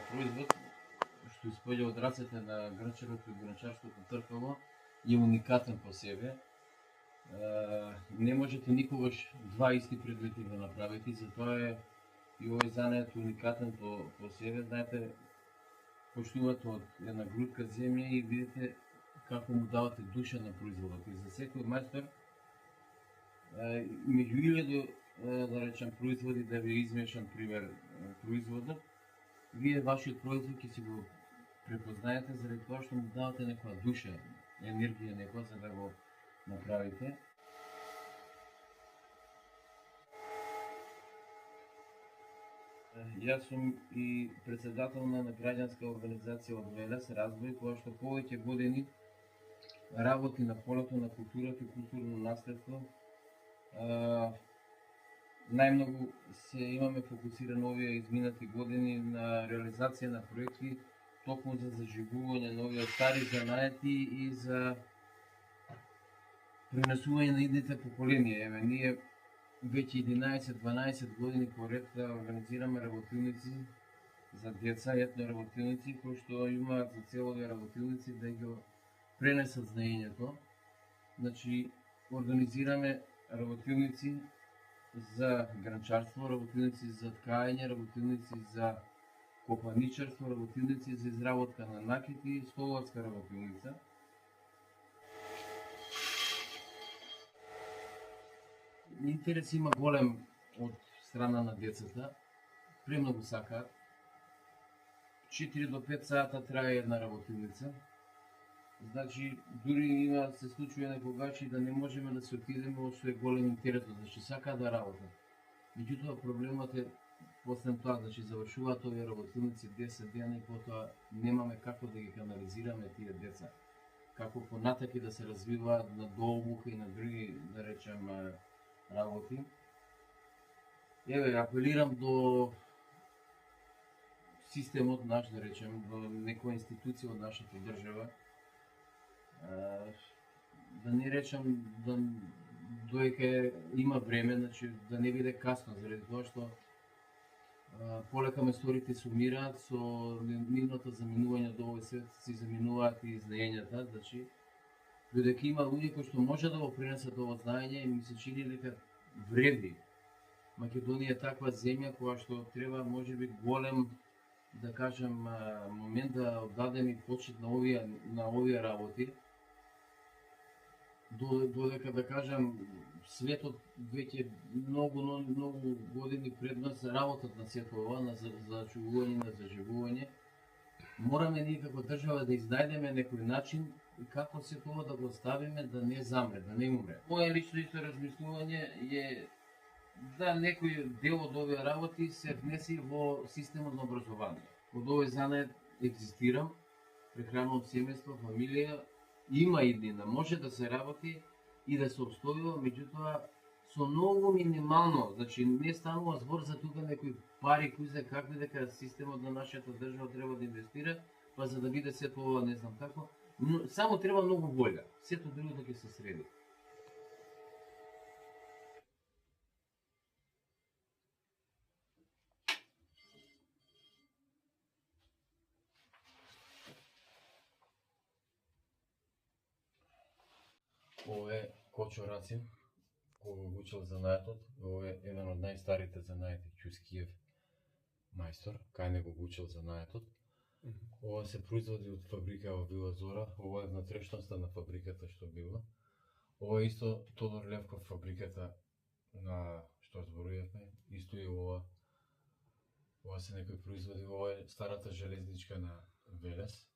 производ што испоѓа од рацете на грнчарот и грнчарското тркало е уникатен по себе. Не можете никогаш два исти предмети да направите, затоа е и овој занет уникатен по себе. Знаете, почнувате од една грудка земја и видите како му давате душа на производот. И за секој мајстор, меѓу илјаду, да речем, производи да ви измешан пример производот, вие вашиот производ ќе си го препознаете заради тоа што му давате некоја душа, енергија некоја за да го направите. Јас сум и председател на граѓанска организација од Велес Развој, која што повеќе години работи на полето на културата и културно наследство. Најмногу се имаме фокусирано овие изминати години на реализација на проекти токму за заживување на овие стари занаети и за пренесување на идните поколенија. Еве, ние веќе 11-12 години поред организираме работилници за деца, етно работилници, кои што имаат за цел овие работилници да ги пренесат знаењето. Значи, организираме работилници за гранчарство, работилници за ткаење, работилници за копаничарство, работилници за изработка на накити, столарска работилница. Интерес има голем од страна на децата, премногу сакаат. 4 до 5 сата трае една работилница. Значи, дури има се случува некогаш и да не можеме да се отидеме што е голем интересот, значи сакаат да работат. Меѓутоа проблемот е после тоа, значи завршуваат овие работилници 10 дена и потоа немаме како да ги канализираме тие деца. Како понатаки да се развиваат на дообука и на други, да речем, работи. Еве, апелирам до системот наш, да речем, до некоја институција од нашата држава, да не речем да доека има време, значи да не биде касно, заради тоа што полека месторите се умираат, со нивното заминување до овој свет си заминуваат и знаењата, значи додека има луѓе кои што може да го пренесат ово знаење, ми се чини дека вреди. Македонија е таква земја која што треба можеби голем, да кажем, момент да оддадеме почит на овие работи. Додека, да кажем, светот веќе многу години пред нас работат на сето ова, на зачувување, на заживување. Мораме ние како држава да изнајдеме некој начин и како се тоа да го ставиме да не замре, да не умре. Моје лично исто размислување е да некој дел од овие работи се внеси во системот на образование. Од овој занет екзистирам, прехранувам семејство, фамилија, има иднина, може да се работи и да се обстојува, меѓутоа со многу минимално, значи не станува збор за тука некои пари кои се какви дека системот на нашата држава треба да инвестира, па за да биде сето ова не знам како, но само треба многу волја, сето другото ќе се среди. Ова е Кочо Рацин, кој го учил занаетот. Ова е еден од најстарите занаети Ќускиев мајстор, кај него го учил занаетот. Ова се производи од фабрика во Вила Зора, ова е внатрешноста на фабриката што била. Ова е исто Тодор Левков фабриката на што зборувавме, исто и ова. Ова се некои производи, ова е старата железничка на Велес.